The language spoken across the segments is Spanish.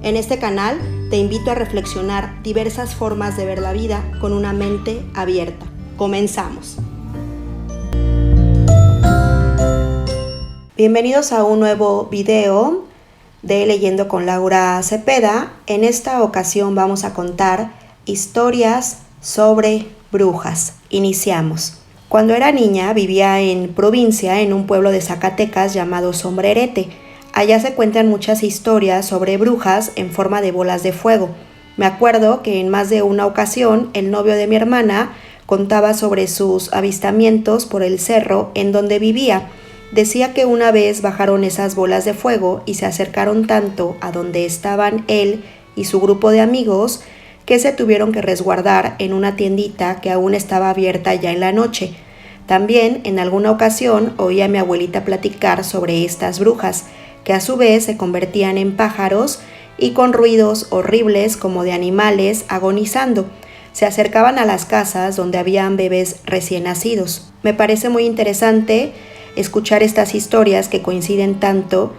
En este canal te invito a reflexionar diversas formas de ver la vida con una mente abierta. Comenzamos. Bienvenidos a un nuevo video de Leyendo con Laura Cepeda. En esta ocasión vamos a contar historias sobre brujas. Iniciamos. Cuando era niña vivía en provincia, en un pueblo de Zacatecas llamado Sombrerete. Allá se cuentan muchas historias sobre brujas en forma de bolas de fuego. Me acuerdo que en más de una ocasión el novio de mi hermana contaba sobre sus avistamientos por el cerro en donde vivía. Decía que una vez bajaron esas bolas de fuego y se acercaron tanto a donde estaban él y su grupo de amigos que se tuvieron que resguardar en una tiendita que aún estaba abierta ya en la noche. También en alguna ocasión oí a mi abuelita platicar sobre estas brujas, que a su vez se convertían en pájaros y con ruidos horribles como de animales agonizando. Se acercaban a las casas donde habían bebés recién nacidos. Me parece muy interesante escuchar estas historias que coinciden tanto,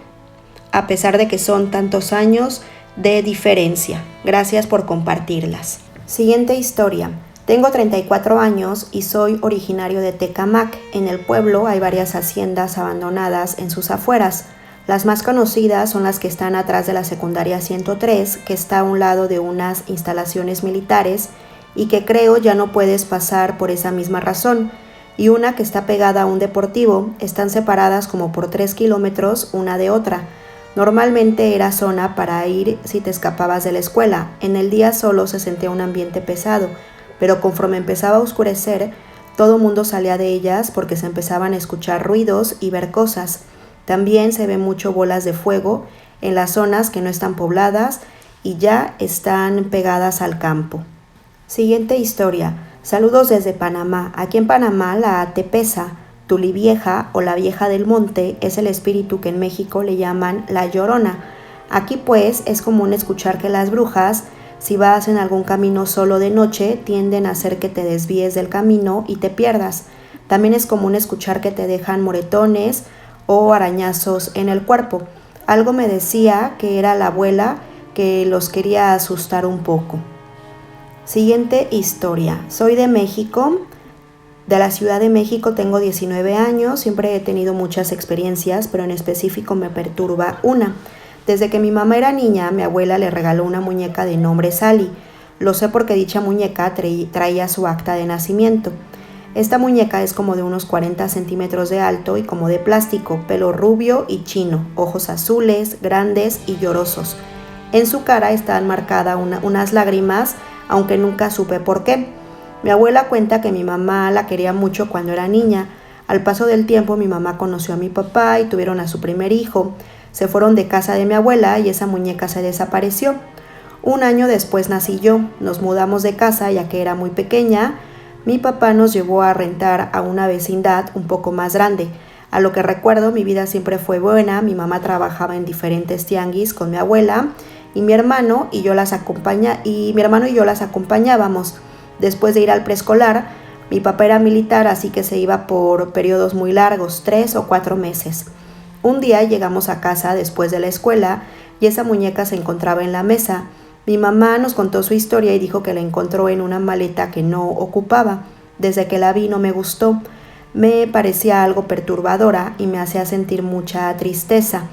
a pesar de que son tantos años de diferencia. Gracias por compartirlas. Siguiente historia. Tengo 34 años y soy originario de Tecámac. En el pueblo hay varias haciendas abandonadas en sus afueras. Las más conocidas son las que están atrás de la secundaria 103, que está a un lado de unas instalaciones militares y que creo ya no puedes pasar por esa misma razón, y una que está pegada a un deportivo. Están separadas como por 3 kilómetros una de otra. Normalmente era zona para ir si te escapabas de la escuela. En el día solo se sentía un ambiente pesado, pero conforme empezaba a oscurecer, todo mundo salía de ellas porque se empezaban a escuchar ruidos y ver cosas. También se ven mucho bolas de fuego en las zonas que no están pobladas y ya están pegadas al campo. Siguiente historia. Saludos desde Panamá. Aquí en Panamá la Tepesa, Tulivieja o la Vieja del Monte es el espíritu que en México le llaman la Llorona. Aquí pues es común escuchar que las brujas, si vas en algún camino solo de noche, tienden a hacer que te desvíes del camino y te pierdas. También es común escuchar que te dejan moretones o arañazos en el cuerpo. Algo me decía que era la abuela que los quería asustar un poco. Siguiente historia. Soy de México, de la Ciudad de México, tengo 19 años, siempre he tenido muchas experiencias, pero en específico me perturba una. Desde que mi mamá era niña, mi abuela le regaló una muñeca de nombre Sally. Lo sé porque dicha muñeca traía su acta de nacimiento. Esta muñeca es como de unos 40 centímetros de alto y como de plástico, pelo rubio y chino, ojos azules, grandes y llorosos. En su cara están marcadas unas lágrimas, aunque nunca supe por qué. Mi abuela cuenta que mi mamá la quería mucho cuando era niña. Al paso del tiempo mi mamá conoció a mi papá y tuvieron a su primer hijo. Se fueron de casa de mi abuela y esa muñeca se desapareció. Un año después nací yo. Nos mudamos de casa ya que era muy pequeña. Mi papá nos llevó a rentar a una vecindad un poco más grande. A lo que recuerdo, mi vida siempre fue buena. Mi mamá trabajaba en diferentes tianguis con mi abuela y mi hermano y yo las acompañábamos. Después de ir al preescolar, mi papá era militar, así que se iba por periodos muy largos, 3 o 4 meses. Un día llegamos a casa después de la escuela y esa muñeca se encontraba en la mesa. Mi mamá nos contó su historia y dijo que la encontró en una maleta que no ocupaba. Desde que la vi no me gustó. Me parecía algo perturbadora y me hacía sentir mucha tristeza.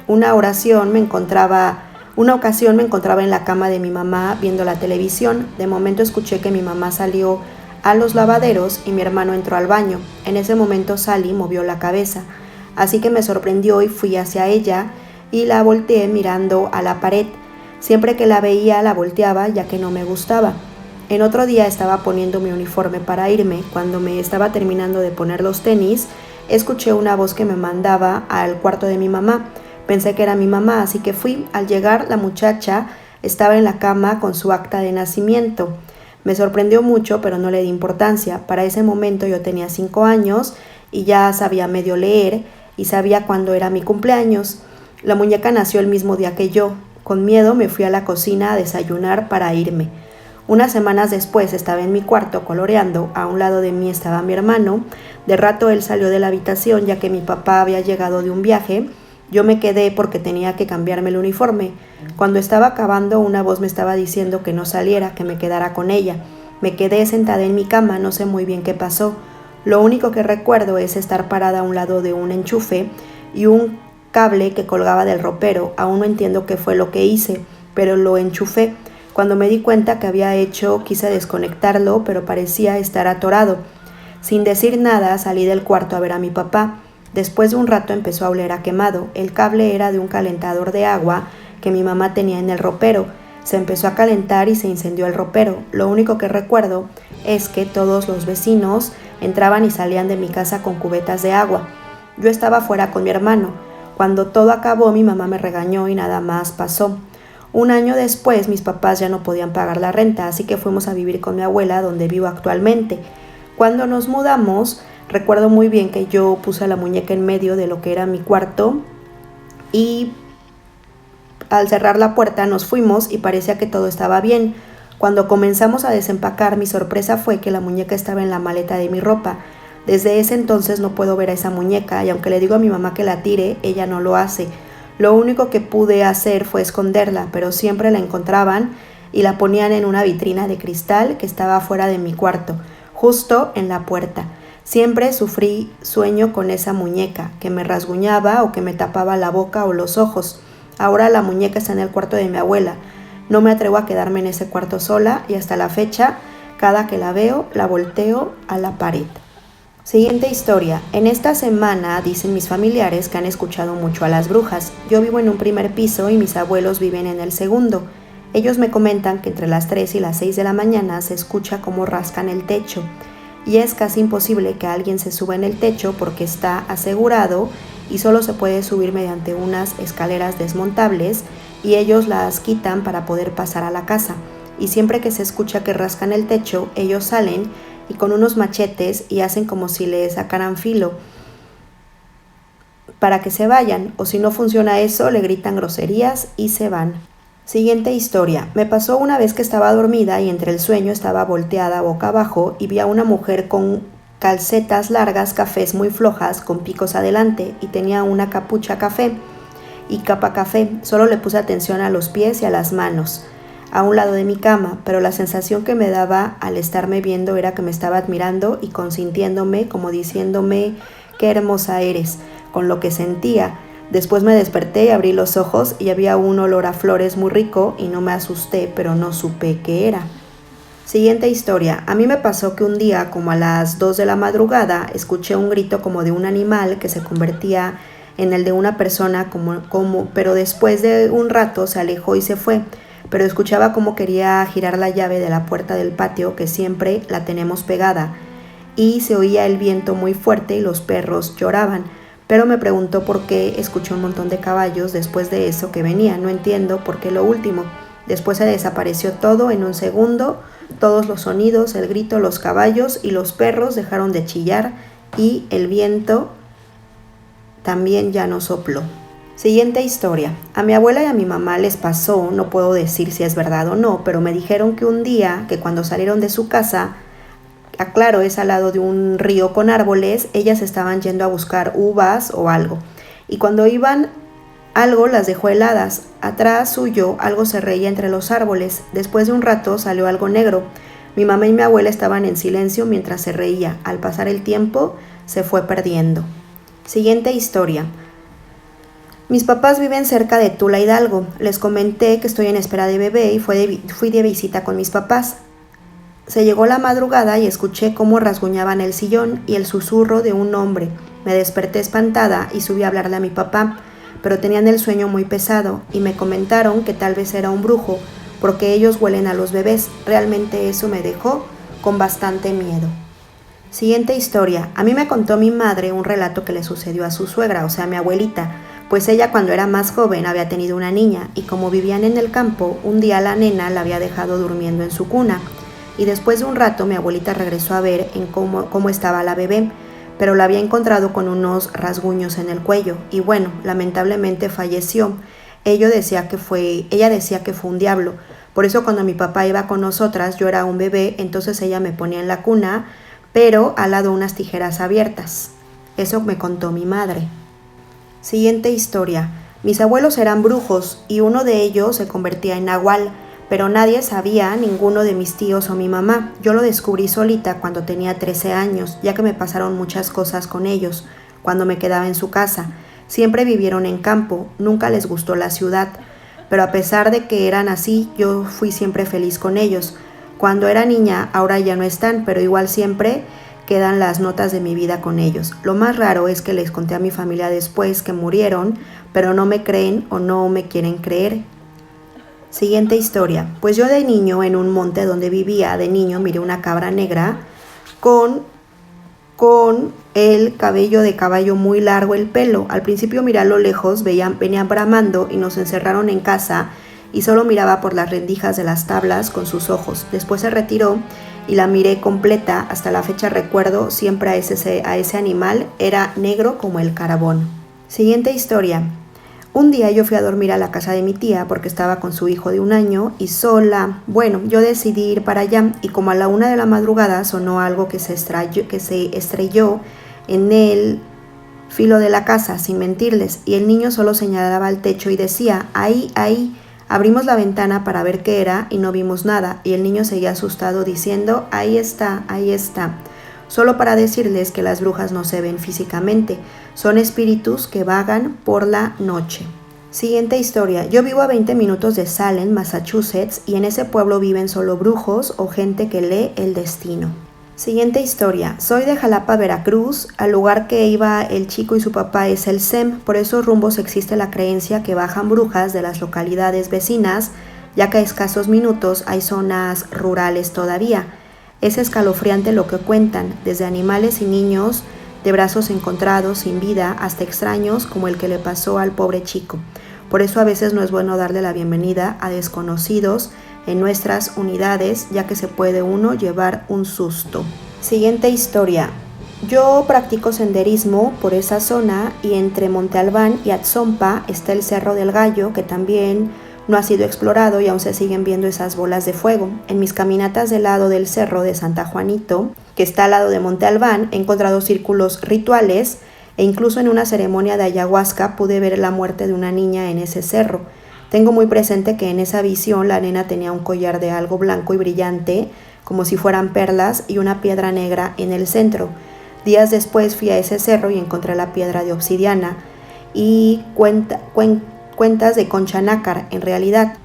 Una ocasión me encontraba en la cama de mi mamá viendo la televisión. De momento escuché que mi mamá salió a los lavaderos y mi hermano entró al baño. En ese momento Sally movió la cabeza. Así que me sorprendió y fui hacia ella y la volteé mirando a la pared. Siempre que la veía la volteaba ya que no me gustaba. En otro día estaba poniendo mi uniforme para irme. Cuando me estaba terminando de poner los tenis, escuché una voz que me mandaba al cuarto de mi mamá. Pensé que era mi mamá, así que fui. Al llegar, la muchacha estaba en la cama con su acta de nacimiento. Me sorprendió mucho, pero no le di importancia. Para ese momento yo tenía 5 años y ya sabía medio leer y sabía cuándo era mi cumpleaños. La muñeca nació el mismo día que yo. Con miedo me fui a la cocina a desayunar para irme. Unas semanas después estaba en mi cuarto coloreando. A un lado de mí estaba mi hermano. De rato él salió de la habitación ya que mi papá había llegado de un viaje Yo me quedé porque tenía que cambiarme el uniforme. Cuando estaba acabando, una voz me estaba diciendo que no saliera, que me quedara con ella. Me quedé sentada en mi cama, no sé muy bien qué pasó. Lo único que recuerdo es estar parada a un lado de un enchufe y un cable que colgaba del ropero. Aún no entiendo qué fue lo que hice, pero lo enchufé. Cuando me di cuenta que había hecho, quise desconectarlo, pero parecía estar atorado. Sin decir nada, salí del cuarto a ver a mi papá. Después de un rato empezó a oler a quemado. El cable era de un calentador de agua que mi mamá tenía en el ropero. Se empezó a calentar y se incendió el ropero. Lo único que recuerdo es que todos los vecinos entraban y salían de mi casa con cubetas de agua. Yo estaba fuera con mi hermano. Cuando todo acabó, mi mamá me regañó y nada más pasó. Un año después, mis papás ya no podían pagar la renta, así que fuimos a vivir con mi abuela, donde vivo actualmente. Cuando nos mudamos, recuerdo muy bien que yo puse la muñeca en medio de lo que era mi cuarto y al cerrar la puerta nos fuimos y parecía que todo estaba bien. Cuando comenzamos a desempacar, mi sorpresa fue que la muñeca estaba en la maleta de mi ropa. Desde ese entonces no puedo ver a esa muñeca y aunque le digo a mi mamá que la tire, ella no lo hace. Lo único que pude hacer fue esconderla, pero siempre la encontraban y la ponían en una vitrina de cristal que estaba fuera de mi cuarto, justo en la puerta. Siempre sufrí sueño con esa muñeca, que me rasguñaba o que me tapaba la boca o los ojos. Ahora la muñeca está en el cuarto de mi abuela. No me atrevo a quedarme en ese cuarto sola y hasta la fecha, cada que la veo, la volteo a la pared. Siguiente historia. En esta semana dicen mis familiares que han escuchado mucho a las brujas. Yo vivo en un primer piso y mis abuelos viven en el segundo. Ellos me comentan que entre las 3 y las 6 de la mañana se escucha cómo rascan el techo. Y es casi imposible que alguien se suba en el techo porque está asegurado y solo se puede subir mediante unas escaleras desmontables y ellos las quitan para poder pasar a la casa. Y siempre que se escucha que rascan el techo, ellos salen y con unos machetes y hacen como si le sacaran filo para que se vayan, o si no funciona eso, le gritan groserías y se van. Siguiente historia. Me pasó una vez que estaba dormida y entre el sueño estaba volteada boca abajo y vi a una mujer con calcetas largas cafés muy flojas con picos adelante y tenía una capucha café y capa café. Solo le puse atención a los pies y a las manos a un lado de mi cama, pero la sensación que me daba al estarme viendo era que me estaba admirando y consintiéndome, como diciéndome qué hermosa eres, con lo que sentía. Después me desperté y abrí los ojos y había un olor a flores muy rico y no me asusté, pero no supe qué era. Siguiente historia. A mí me pasó que un día, como a las 2 de la madrugada, escuché un grito como de un animal que se convertía en el de una persona, pero después de un rato se alejó y se fue. Pero escuchaba cómo quería girar la llave de la puerta del patio, que siempre la tenemos pegada, y se oía el viento muy fuerte y los perros lloraban. Pero me preguntó por qué escuché un montón de caballos después de eso que venía. No entiendo por qué lo último. Después se desapareció todo en un segundo. Todos los sonidos, el grito, los caballos y los perros dejaron de chillar y el viento también ya no sopló. Siguiente historia. A mi abuela y a mi mamá les pasó, no puedo decir si es verdad o no, pero me dijeron que un día, que cuando salieron de su casa, aclaro, es al lado de un río con árboles, ellas estaban yendo a buscar uvas o algo. Y cuando iban, algo las dejó heladas. Atrás suyo, algo se reía entre los árboles. Después de un rato salió algo negro. Mi mamá y mi abuela estaban en silencio mientras se reía. Al pasar el tiempo, se fue perdiendo. Siguiente historia. Mis papás viven cerca de Tula, Hidalgo. Les comenté que estoy en espera de bebé y fui de visita con mis papás. Se llegó la madrugada y escuché cómo rasguñaban el sillón y el susurro de un hombre. Me desperté espantada y subí a hablarle a mi papá, pero tenían el sueño muy pesado y me comentaron que tal vez era un brujo, porque ellos huelen a los bebés. Realmente eso me dejó con bastante miedo. Siguiente historia. A mí me contó mi madre un relato que le sucedió a su suegra, o sea, a mi abuelita, pues ella cuando era más joven había tenido una niña y como vivían en el campo, un día la nena la había dejado durmiendo en su cuna. Y después de un rato mi abuelita regresó a ver cómo estaba la bebé, pero la había encontrado con unos rasguños en el cuello y bueno, lamentablemente falleció. Ella decía que fue un diablo. Por eso cuando mi papá iba con nosotras, yo era un bebé, entonces ella me ponía en la cuna, pero al lado unas tijeras abiertas. Eso me contó mi madre. Siguiente historia. Mis abuelos eran brujos y uno de ellos se convertía en nahual, pero nadie sabía, ninguno de mis tíos o mi mamá. Yo lo descubrí solita cuando tenía 13 años, ya que me pasaron muchas cosas con ellos, cuando me quedaba en su casa. Siempre vivieron en campo, nunca les gustó la ciudad, pero a pesar de que eran así, yo fui siempre feliz con ellos. Cuando era niña, ahora ya no están, pero igual siempre quedan las notas de mi vida con ellos. Lo más raro es que les conté a mi familia después que murieron, pero no me creen o no me quieren creer. Siguiente historia. Pues yo de niño, en un monte donde vivía de niño, miré una cabra negra con el cabello de caballo muy largo, el pelo. Al principio miré a lo lejos, venía bramando y nos encerraron en casa y solo miraba por las rendijas de las tablas con sus ojos. Después se retiró y la miré completa. Hasta la fecha recuerdo siempre a ese animal, era negro como el carbón. Siguiente historia. Un día yo fui a dormir a la casa de mi tía porque estaba con su hijo de 1 año y sola. Bueno, yo decidí ir para allá y como a la 1 de la madrugada sonó algo que se estrelló en el filo de la casa, sin mentirles, y el niño solo señalaba al techo y decía, ahí, ahí. Abrimos la ventana para ver qué era y no vimos nada, y el niño seguía asustado diciendo, ahí está, ahí está. Solo para decirles que las brujas no se ven físicamente, son espíritus que vagan por la noche. Siguiente historia. Yo vivo a 20 minutos de Salem, Massachusetts, y en ese pueblo viven solo brujos o gente que lee el destino. Siguiente historia. Soy de Jalapa, Veracruz. Al lugar que iba el chico y su papá es el SEM. Por esos rumbos existe la creencia que bajan brujas de las localidades vecinas, ya que a escasos minutos hay zonas rurales todavía. Es escalofriante lo que cuentan, desde animales y niños de brazos encontrados sin vida hasta extraños como el que le pasó al pobre chico. Por eso a veces no es bueno darle la bienvenida a desconocidos en nuestras unidades, ya que se puede uno llevar un susto. Siguiente historia. Yo practico senderismo por esa zona y entre Monte Albán y Atzompa está el Cerro del Gallo, que también no ha sido explorado y aún se siguen viendo esas bolas de fuego. En mis caminatas del lado del cerro de Santa Juanito, que está al lado de Monte Albán, he encontrado círculos rituales e incluso en una ceremonia de ayahuasca pude ver la muerte de una niña en ese cerro. Tengo muy presente que en esa visión la nena tenía un collar de algo blanco y brillante, como si fueran perlas, y una piedra negra en el centro. Días después fui a ese cerro y encontré la piedra de obsidiana y cuentas de concha nácar, en realidad.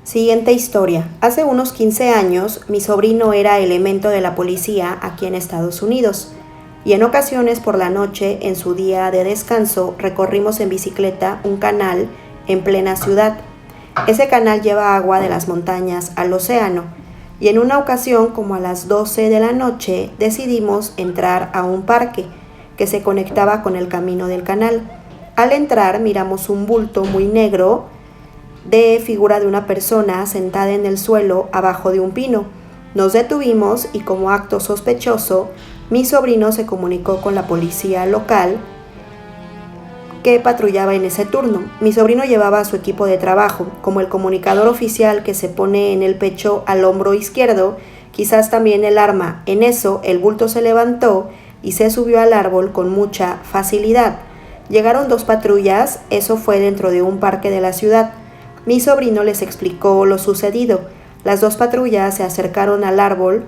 Siguiente historia. Hace unos 15 años, mi sobrino era elemento de la policía aquí en Estados Unidos, y en ocasiones por la noche, en su día de descanso, recorrimos en bicicleta un canal en plena ciudad. Ese canal lleva agua de las montañas al océano, y en una ocasión, como a las 12 de la noche, decidimos entrar a un parque que se conectaba con el camino del canal. Al entrar miramos un bulto muy negro de figura de una persona sentada en el suelo abajo de un pino. Nos detuvimos y como acto sospechoso, mi sobrino se comunicó con la policía local que patrullaba en ese turno. Mi sobrino llevaba su equipo de trabajo, como el comunicador oficial que se pone en el pecho al hombro izquierdo, quizás también el arma. En eso, el bulto se levantó y se subió al árbol con mucha facilidad. Llegaron 2 patrullas, eso fue dentro de un parque de la ciudad. Mi sobrino les explicó lo sucedido. Las 2 patrullas se acercaron al árbol,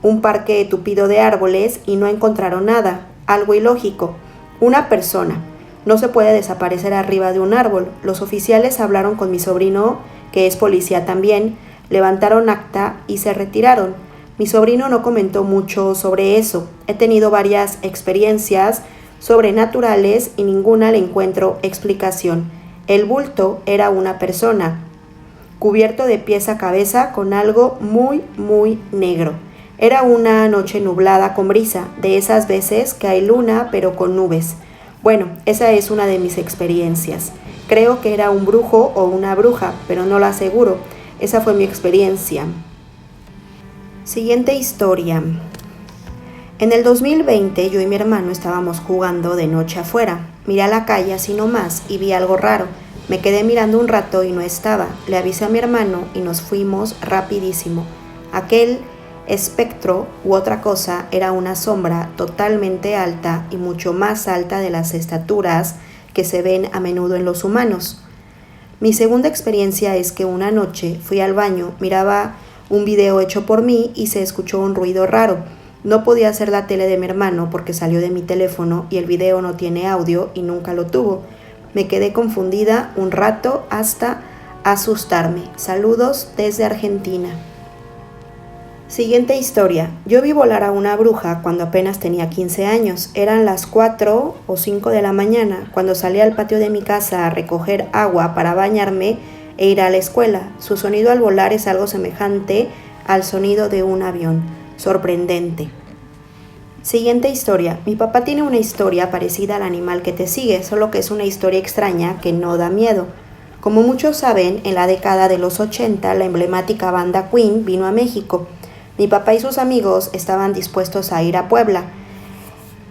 un parque tupido de árboles, y no encontraron nada. Algo ilógico. Una persona no se puede desaparecer arriba de un árbol. Los oficiales hablaron con mi sobrino, que es policía también, levantaron acta y se retiraron. Mi sobrino no comentó mucho sobre eso. He tenido varias experiencias sobrenaturales y ninguna le encuentro explicación. El bulto era una persona, cubierto de pies a cabeza con algo muy, muy negro. Era una noche nublada con brisa, de esas veces que hay luna pero con nubes. Bueno, esa es una de mis experiencias. Creo que era un brujo o una bruja, pero no lo aseguro. Esa fue mi experiencia. Siguiente historia. En el 2020 yo y mi hermano estábamos jugando de noche afuera. Miré a la calle así nomás y vi algo raro. Me quedé mirando un rato y no estaba. Le avisé a mi hermano y nos fuimos rapidísimo. Aquel espectro u otra cosa era una sombra totalmente alta y mucho más alta de las estaturas que se ven a menudo en los humanos. Mi segunda experiencia es que una noche fui al baño, miraba un video hecho por mí y se escuchó un ruido raro. No podía ser la tele de mi hermano porque salió de mi teléfono y el video no tiene audio y nunca lo tuvo. Me quedé confundida un rato hasta asustarme. Saludos desde Argentina. Siguiente historia. Yo vi volar a una bruja cuando apenas tenía 15 años. Eran las 4 o 5 de la mañana cuando salí al patio de mi casa a recoger agua para bañarme e ir a la escuela. Su sonido al volar es algo semejante al sonido de un avión. Sorprendente. Siguiente historia. Mi papá tiene una historia parecida al animal que te sigue, solo que es una historia extraña que no da miedo. Como muchos saben, en la década de los 80 la emblemática banda Queen vino a México. Mi papá y sus amigos estaban dispuestos a ir a Puebla.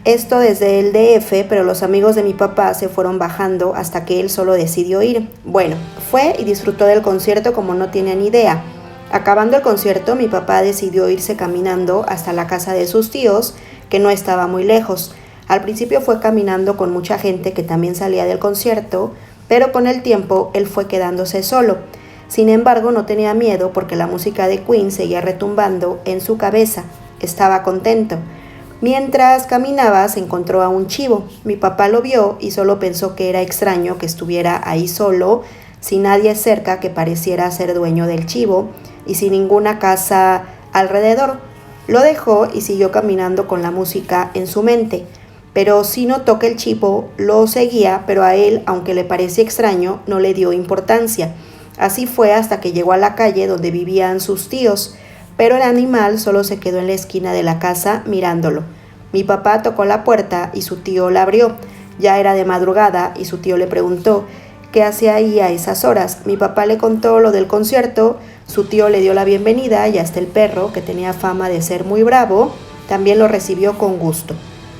Esto desde el DF, pero los amigos de mi papá se fueron bajando hasta que él solo decidió ir. Bueno, fue y disfrutó del concierto como no tenían idea. Acabando el concierto, mi papá decidió irse caminando hasta la casa de sus tíos, que no estaba muy lejos. Al principio fue caminando con mucha gente que también salía del concierto, pero con el tiempo él fue quedándose solo. Sin embargo, no tenía miedo porque la música de Queen seguía retumbando en su cabeza. Estaba contento. Mientras caminaba, se encontró a un chivo. Mi papá lo vio y solo pensó que era extraño que estuviera ahí solo, sin nadie cerca que pareciera ser dueño del chivo y sin ninguna casa alrededor. Lo dejó y siguió caminando con la música en su mente. Pero sí notó que el chivo lo seguía, pero a él, aunque le parecía extraño, no le dio importancia. Así fue hasta que llegó a la calle donde vivían sus tíos, pero el animal solo se quedó en la esquina de la casa mirándolo. Mi papá tocó la puerta y su tío la abrió. Ya era de madrugada y su tío le preguntó qué hacía ahí a esas horas. Mi papá le contó lo del concierto, su tío le dio la bienvenida y hasta el perro, que tenía fama de ser muy bravo, también lo recibió con gusto.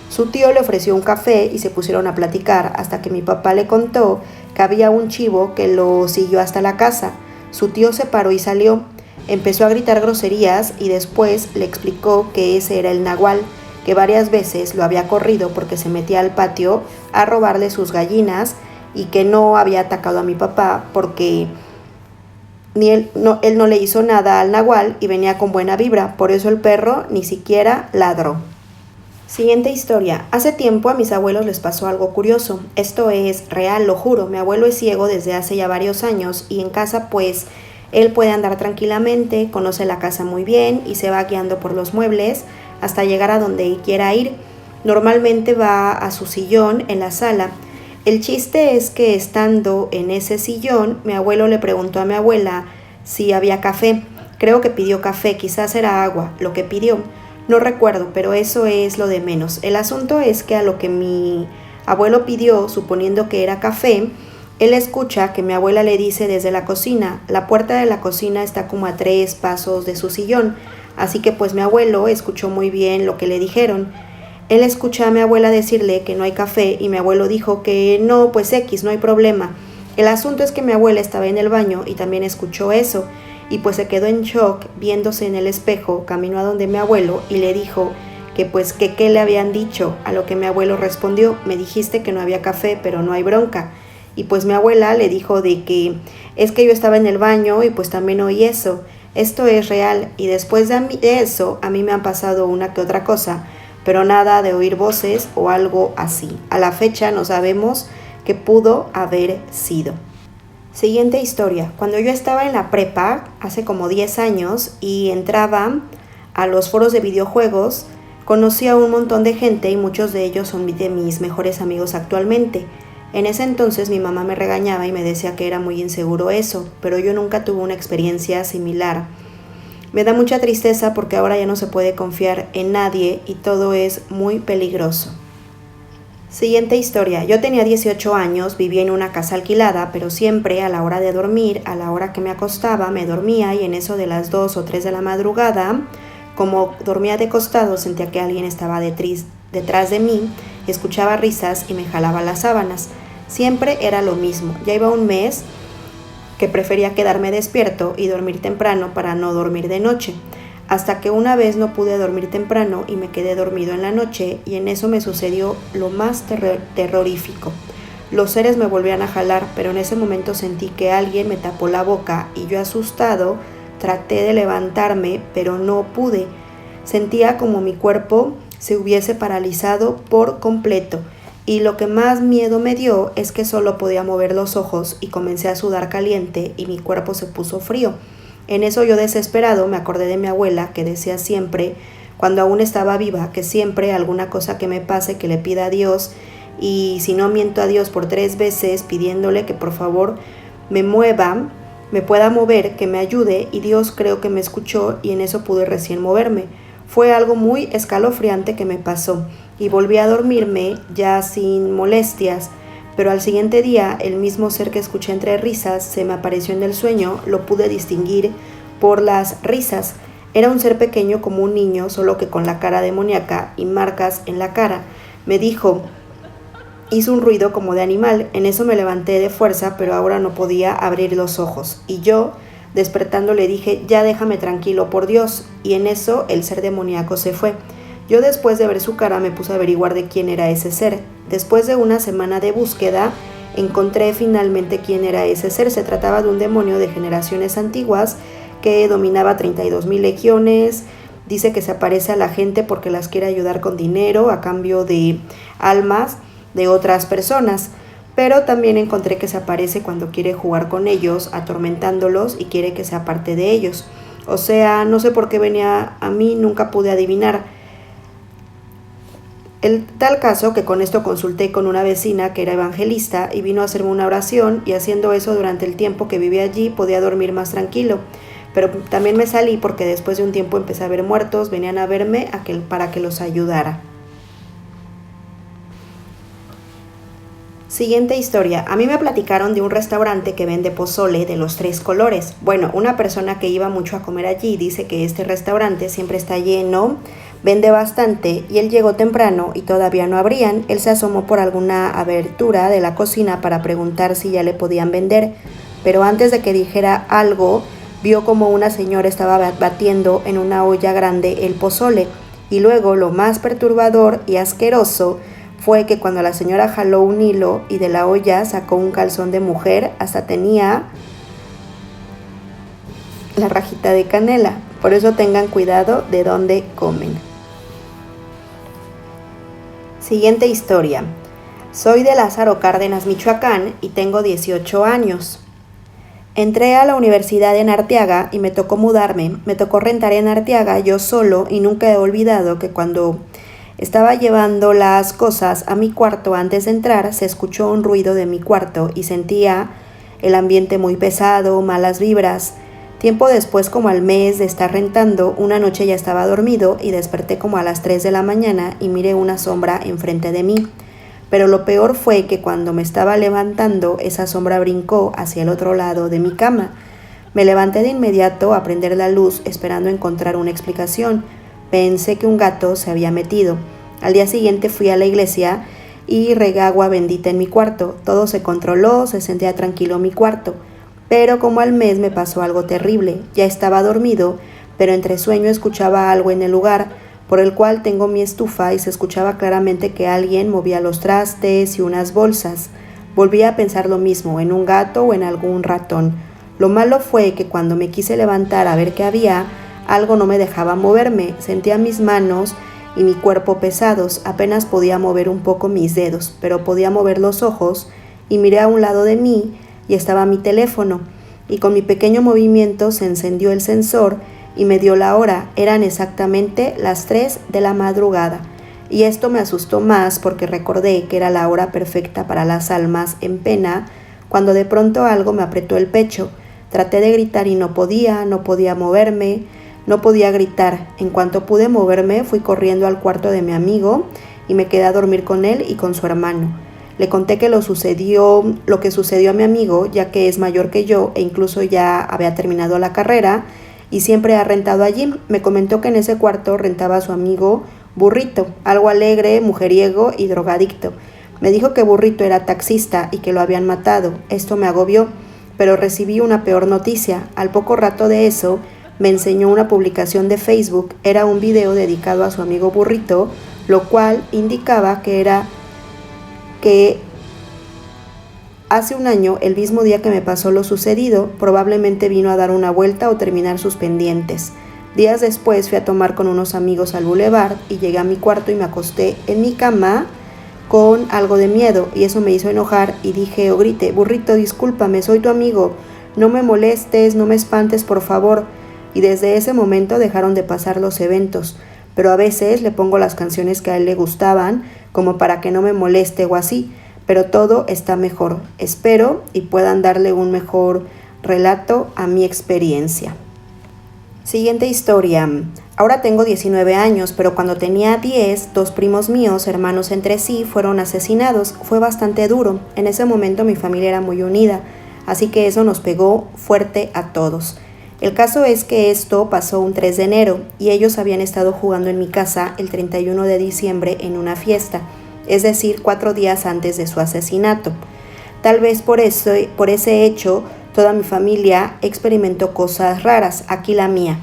Su tío le ofreció un café y se pusieron a platicar hasta que mi papá le contó que había un chivo que lo siguió hasta la casa. Su tío se paró y salió. Empezó a gritar groserías y después le explicó que ese era el nahual, que varias veces lo había corrido porque se metía al patio a robarle sus gallinas y que no había atacado a mi papá porque él no le hizo nada al nahual y venía con buena vibra, por eso el perro ni siquiera ladró. Siguiente historia. Hace tiempo a mis abuelos les pasó algo curioso. Esto es real, lo juro. Mi abuelo es ciego desde hace ya varios años y en casa pues él puede andar tranquilamente, conoce la casa muy bien y se va guiando por los muebles hasta llegar a donde quiera ir. Normalmente va a su sillón en la sala. El chiste es que estando en ese sillón, mi abuelo le preguntó a mi abuela si había café. Creo que pidió café, quizás era agua, lo que pidió. No recuerdo, pero eso es lo de menos. El asunto es que a lo que mi abuelo pidió, suponiendo que era café, él escucha que mi abuela le dice desde la cocina. La puerta de la cocina está como a 3 pasos de su sillón, así que pues mi abuelo escuchó muy bien lo que le dijeron. Él escucha a mi abuela decirle que no hay café y mi abuelo dijo que no, pues X, no hay problema. El asunto es que mi abuela estaba en el baño y también escuchó eso. Y pues se quedó en shock viéndose en el espejo, caminó a donde mi abuelo y le dijo que pues que qué le habían dicho, a lo que mi abuelo respondió, me dijiste que no había café, pero no hay bronca. Y pues mi abuela le dijo de que es que yo estaba en el baño y pues también oí eso, esto es real y después de eso a mí me han pasado una que otra cosa, pero nada de oír voces o algo así. A la fecha no sabemos qué pudo haber sido. Siguiente historia. Cuando yo estaba en la prepa, hace como 10 años, y entraba a los foros de videojuegos, conocí a un montón de gente y muchos de ellos son de mis mejores amigos actualmente. En ese entonces mi mamá me regañaba y me decía que era muy inseguro eso, pero yo nunca tuve una experiencia similar. Me da mucha tristeza porque ahora ya no se puede confiar en nadie y todo es muy peligroso. Siguiente historia. Yo tenía 18 años, vivía en una casa alquilada, pero siempre a la hora de dormir, a la hora que me acostaba, me dormía y en eso de las 2 o 3 de la madrugada, como dormía de costado, sentía que alguien estaba detrás de mí, escuchaba risas y me jalaba las sábanas. Siempre era lo mismo. Ya iba un mes que prefería quedarme despierto y dormir temprano para no dormir de noche. Hasta que una vez no pude dormir temprano y me quedé dormido en la noche y en eso me sucedió lo más terrorífico. Los seres me volvían a jalar, pero en ese momento sentí que alguien me tapó la boca y yo, asustado, traté de levantarme, pero no pude. Sentía como mi cuerpo se hubiese paralizado por completo, y lo que más miedo me dio es que solo podía mover los ojos y comencé a sudar caliente y mi cuerpo se puso frío. En eso, yo, desesperado, me acordé de mi abuela, que decía siempre, cuando aún estaba viva, que siempre alguna cosa que me pase, que le pida a Dios, y si no, miento a Dios por 3 veces pidiéndole que por favor me mueva, me pueda mover, que me ayude, y Dios creo que me escuchó y en eso pude recién moverme. Fue algo muy escalofriante que me pasó y volví a dormirme ya sin molestias, pero al siguiente día el mismo ser que escuché entre risas se me apareció en el sueño. Lo pude distinguir por las risas. Era un ser pequeño como un niño, solo que con la cara demoníaca y marcas en la cara. Me dijo, hizo un ruido como de animal. En eso me levanté de fuerza, pero ahora no podía abrir los ojos. Y yo, despertando, le dije, ya déjame tranquilo, por Dios. Y en eso el ser demoníaco se fue. Yo, después de ver su cara, me puse a averiguar de quién era ese ser. Después de una semana de búsqueda, encontré finalmente quién era ese ser. Se trataba de un demonio de generaciones antiguas que dominaba 32,000 legiones. Dice que se aparece a la gente porque las quiere ayudar con dinero a cambio de almas de otras personas, pero también encontré que se aparece cuando quiere jugar con ellos, atormentándolos, y quiere que sea parte de ellos. O sea, no sé por qué venía a mí, nunca pude adivinar. El tal caso que con esto consulté con una vecina que era evangelista y vino a hacerme una oración, y haciendo eso durante el tiempo que viví allí podía dormir más tranquilo. Pero también me salí porque después de un tiempo empecé a ver muertos, venían a verme para que los ayudara. Siguiente historia. A mí me platicaron de un restaurante que vende pozole de los 3 colores. Bueno, una persona que iba mucho a comer allí dice que este restaurante siempre está lleno, vende bastante, y él llegó temprano y todavía no abrían. Él se asomó por alguna abertura de la cocina para preguntar si ya le podían vender, pero antes de que dijera algo, vio como una señora estaba batiendo en una olla grande el pozole. Y luego, lo más perturbador y asqueroso fue que cuando la señora jaló un hilo y de la olla sacó un calzón de mujer, hasta tenía la rajita de canela. Por eso tengan cuidado de dónde comen. Siguiente historia. Soy de Lázaro Cárdenas, Michoacán, y tengo 18 años. Entré a la universidad en Arteaga y me tocó mudarme. Me tocó rentar en Arteaga yo solo, y nunca he olvidado que cuando estaba llevando las cosas a mi cuarto, antes de entrar, se escuchó un ruido de mi cuarto y sentía el ambiente muy pesado, malas vibras. Tiempo después, como al mes de estar rentando, una noche ya estaba dormido y desperté como a las 3 de la mañana y miré una sombra enfrente de mí. Pero lo peor fue que cuando me estaba levantando, esa sombra brincó hacia el otro lado de mi cama. Me levanté de inmediato a prender la luz, esperando encontrar una explicación. Pensé que un gato se había metido. Al día siguiente fui a la iglesia y regué agua bendita en mi cuarto. Todo se controló, se sentía tranquilo mi cuarto. Pero como al mes me pasó algo terrible. Ya estaba dormido, pero entre sueño escuchaba algo en el lugar por el cual tengo mi estufa, y se escuchaba claramente que alguien movía los trastes y unas bolsas. Volví a pensar lo mismo, en un gato o en algún ratón. Lo malo fue que cuando me quise levantar a ver qué había, algo no me dejaba moverme. Sentía mis manos y mi cuerpo pesados. Apenas podía mover un poco mis dedos, pero podía mover los ojos, y miré a un lado de mí y estaba mi teléfono. Y con mi pequeño movimiento se encendió el sensor y me dio la hora. Eran exactamente las 3 de la madrugada. Y esto me asustó más porque recordé que era la hora perfecta para las almas en pena, cuando de pronto algo me apretó el pecho. Traté de gritar y no podía moverme. No podía gritar. En cuanto pude moverme, fui corriendo al cuarto de mi amigo y me quedé a dormir con él y con su hermano. Le conté que lo que sucedió a mi amigo, ya que es mayor que yo e incluso ya había terminado la carrera y siempre ha rentado allí. Me comentó que en ese cuarto rentaba a su amigo Burrito, algo alegre, mujeriego y drogadicto. Me dijo que Burrito era taxista y que lo habían matado. Esto me agobió, pero recibí una peor noticia. Al poco rato de eso, me enseñó una publicación de Facebook. Era un video dedicado a su amigo Burrito, lo cual indicaba que Hace un año, el mismo día que me pasó lo sucedido, probablemente vino a dar una vuelta o terminar sus pendientes. Días después fui a tomar con unos amigos al boulevard y llegué a mi cuarto y me acosté en mi cama con algo de miedo y eso me hizo enojar y dije o grité, burrito, discúlpame, soy tu amigo, no me molestes, no me espantes, por favor. Y desde ese momento dejaron de pasar los eventos, pero a veces le pongo las canciones que a él le gustaban como para que no me moleste o así, pero todo está mejor. Espero y puedan darle un mejor relato a mi experiencia. Siguiente historia. Ahora tengo 19 años, pero cuando tenía 10, dos primos míos, hermanos entre sí, fueron asesinados. Fue bastante duro. En ese momento mi familia era muy unida, así que eso nos pegó fuerte a todos. El caso es que esto pasó un 3 de enero y ellos habían estado jugando en mi casa el 31 de diciembre en una fiesta, es decir, 4 días antes de su asesinato. Tal vez por ese hecho, toda mi familia experimentó cosas raras, aquí la mía.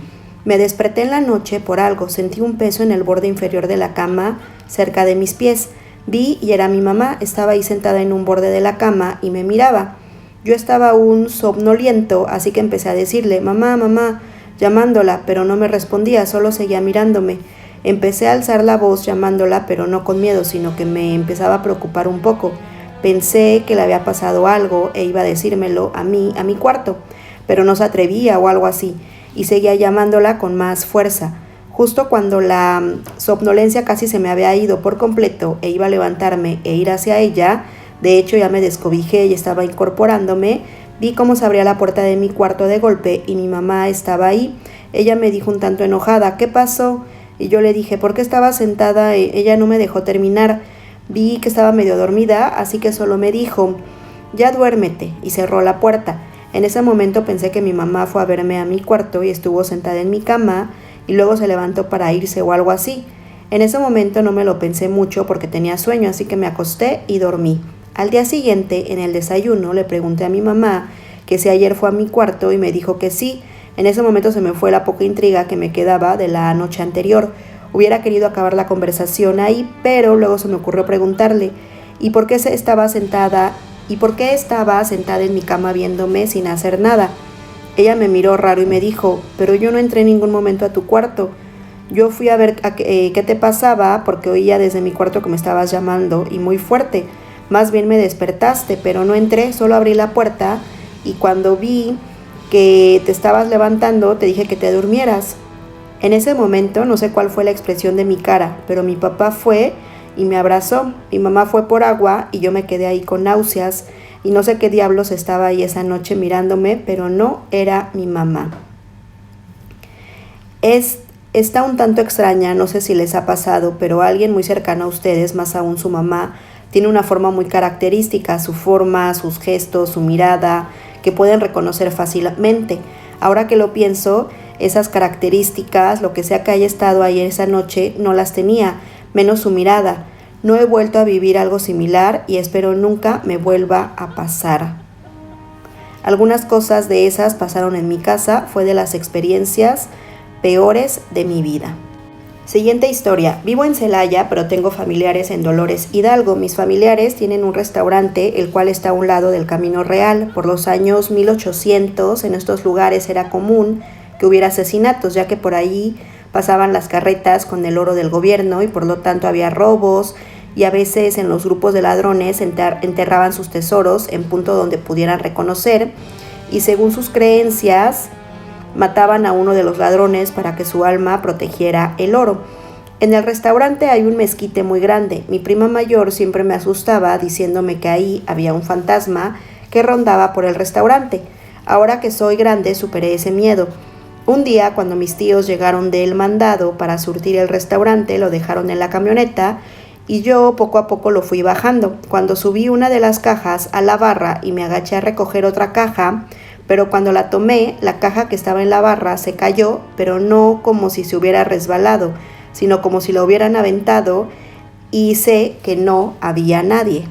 Me desperté en la noche por algo, sentí un peso en el borde inferior de la cama, cerca de mis pies. Vi y era mi mamá, estaba ahí sentada en un borde de la cama y me miraba. Yo estaba aún somnoliento, así que empecé a decirle, mamá, mamá, llamándola, pero no me respondía, solo seguía mirándome. Empecé a alzar la voz llamándola, pero no con miedo, sino que me empezaba a preocupar un poco. Pensé que le había pasado algo e iba a decírmelo a mi cuarto, pero no se atrevía o algo así, y seguía llamándola con más fuerza. Justo cuando la somnolencia casi se me había ido por completo e iba a levantarme e ir hacia ella, de hecho ya me descobijé y estaba incorporándome, vi cómo se abría la puerta de mi cuarto de golpe y mi mamá estaba ahí. Ella me dijo un tanto enojada, ¿qué pasó? Y yo le dije, ¿por qué estaba sentada? Ella no me dejó terminar. Vi que estaba medio dormida, así que solo me dijo, ya duérmete, y cerró la puerta. En ese momento pensé que mi mamá fue a verme a mi cuarto y estuvo sentada en mi cama y luego se levantó para irse o algo así. En ese momento no me lo pensé mucho porque tenía sueño, así que me acosté y dormí. Al día siguiente, en el desayuno, le pregunté a mi mamá que si ayer fue a mi cuarto y me dijo que sí. En ese momento se me fue la poca intriga que me quedaba de la noche anterior. Hubiera querido acabar la conversación ahí, pero luego se me ocurrió preguntarle, ¿y por qué estaba sentada en mi cama viéndome sin hacer nada? Ella me miró raro y me dijo, pero yo no entré en ningún momento a tu cuarto. Yo fui a ver qué te pasaba porque oía desde mi cuarto que me estabas llamando y muy fuerte. Más bien me despertaste, pero no entré, solo abrí la puerta y cuando vi que te estabas levantando te dije que te durmieras. En ese momento no sé cuál fue la expresión de mi cara, pero mi papá fue y me abrazó. Mi mamá fue por agua y yo me quedé ahí con náuseas y no sé qué diablos estaba ahí esa noche mirándome, pero no era mi mamá. Está un tanto extraña, no sé si les ha pasado, pero alguien muy cercano a ustedes, más aún su mamá, tiene una forma muy característica, su forma, sus gestos, su mirada, que pueden reconocer fácilmente. Ahora que lo pienso, esas características, lo que sea que haya estado ahí esa noche, no las tenía, menos su mirada. No he vuelto a vivir algo similar y espero nunca me vuelva a pasar. Algunas cosas de esas pasaron en mi casa, fue de las experiencias peores de mi vida. Siguiente historia. Vivo en Celaya, pero tengo familiares en Dolores Hidalgo. Mis familiares tienen un restaurante, el cual está a un lado del Camino Real. Por los años 1800, en estos lugares era común que hubiera asesinatos, ya que por ahí pasaban las carretas con el oro del gobierno y por lo tanto había robos y a veces en los grupos de ladrones enterraban sus tesoros en punto donde pudieran reconocer y según sus creencias mataban a uno de los ladrones para que su alma protegiera el oro. En el restaurante hay un mezquite muy grande. Mi prima mayor siempre me asustaba diciéndome que ahí había un fantasma que rondaba por el restaurante. Ahora que soy grande superé ese miedo. Un día, cuando mis tíos llegaron del mandado para surtir el restaurante, lo dejaron en la camioneta y yo poco a poco lo fui bajando. Cuando subí una de las cajas a la barra y me agaché a recoger otra caja, pero cuando la tomé, la caja que estaba en la barra se cayó, pero no como si se hubiera resbalado, sino como si la hubieran aventado y sé que no había nadie.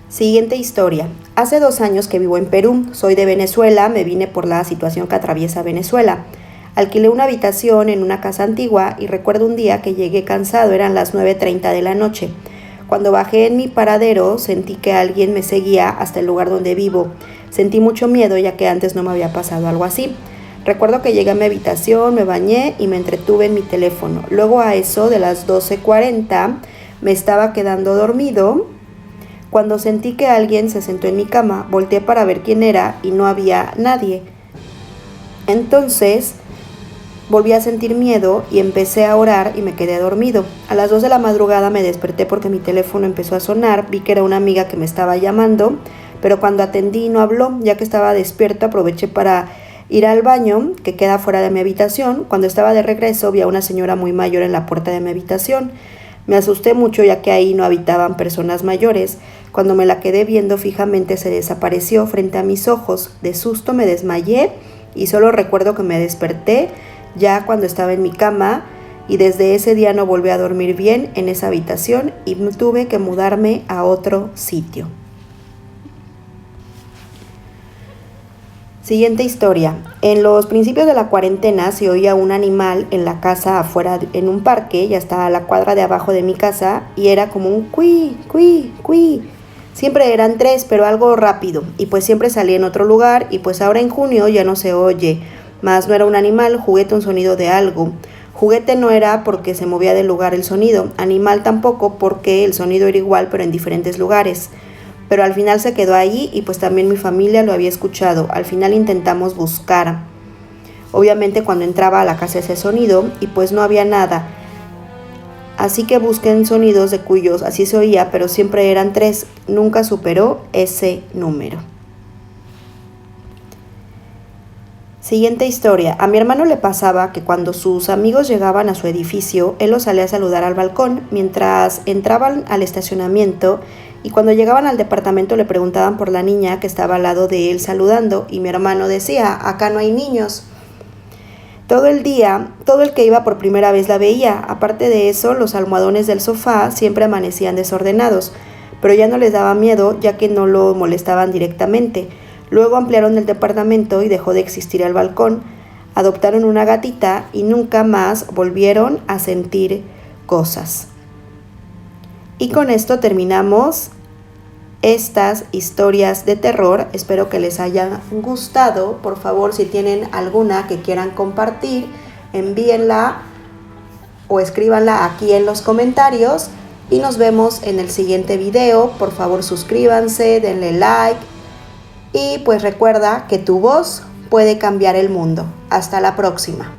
Siguiente historia. Hace 2 años que vivo en Perú, soy de Venezuela, me vine por la situación que atraviesa Venezuela. Alquilé una habitación en una casa antigua y recuerdo un día que llegué cansado, eran las 9:30 de la noche. Cuando bajé en mi paradero, sentí que alguien me seguía hasta el lugar donde vivo. Sentí mucho miedo ya que antes no me había pasado algo así. Recuerdo que llegué a mi habitación, me bañé y me entretuve en mi teléfono. Luego a eso de las 12:40 me estaba quedando dormido cuando sentí que alguien se sentó en mi cama. Volteé para ver quién era y no había nadie. Entonces volví a sentir miedo y empecé a orar y me quedé dormido. A las 2 de la madrugada me desperté porque mi teléfono empezó a sonar. Vi que era una amiga que me estaba llamando, pero cuando atendí no habló. Ya que estaba despierto, aproveché para ir al baño, que queda fuera de mi habitación. Cuando estaba de regreso, vi a una señora muy mayor en la puerta de mi habitación. Me asusté mucho ya que ahí no habitaban personas mayores. Cuando me la quedé viendo fijamente, se desapareció frente a mis ojos. De susto me desmayé y solo recuerdo que me desperté ya cuando estaba en mi cama, y desde ese día no volví a dormir bien en esa habitación y tuve que mudarme a otro sitio. Siguiente historia. En los principios de la cuarentena se oía un animal en la casa afuera en un parque, ya hasta a la cuadra de abajo de mi casa, y era como un cuí, cuí, cuí. Siempre eran 3, pero algo rápido, y pues siempre salía en otro lugar, y pues ahora en junio ya no se oye. Mas no era un animal, juguete, un sonido de algo. Juguete no era porque se movía del lugar el sonido, animal tampoco porque el sonido era igual pero en diferentes lugares. Pero al final se quedó ahí y pues también mi familia lo había escuchado. Al final intentamos buscar. Obviamente cuando entraba a la casa ese sonido y pues no había nada. Así que busquen sonidos de cuyos así se oía, pero siempre eran 3. Nunca superó ese número. Siguiente historia. A mi hermano le pasaba que cuando sus amigos llegaban a su edificio, él los salía a saludar al balcón mientras entraban al estacionamiento, y cuando llegaban al departamento le preguntaban por la niña que estaba al lado de él saludando, y mi hermano decía: acá no hay niños. Todo el día, todo el que iba por primera vez la veía. Aparte de eso, los almohadones del sofá siempre amanecían desordenados, pero ya no les daba miedo ya que no lo molestaban directamente. Luego ampliaron el departamento y dejó de existir el balcón. Adoptaron una gatita y nunca más volvieron a sentir cosas. Y con esto terminamos estas historias de terror. Espero que les hayan gustado. Por favor, si tienen alguna que quieran compartir, envíenla o escríbanla aquí en los comentarios. Y nos vemos en el siguiente video. Por favor, suscríbanse, denle like. Y pues recuerda que tu voz puede cambiar el mundo. Hasta la próxima.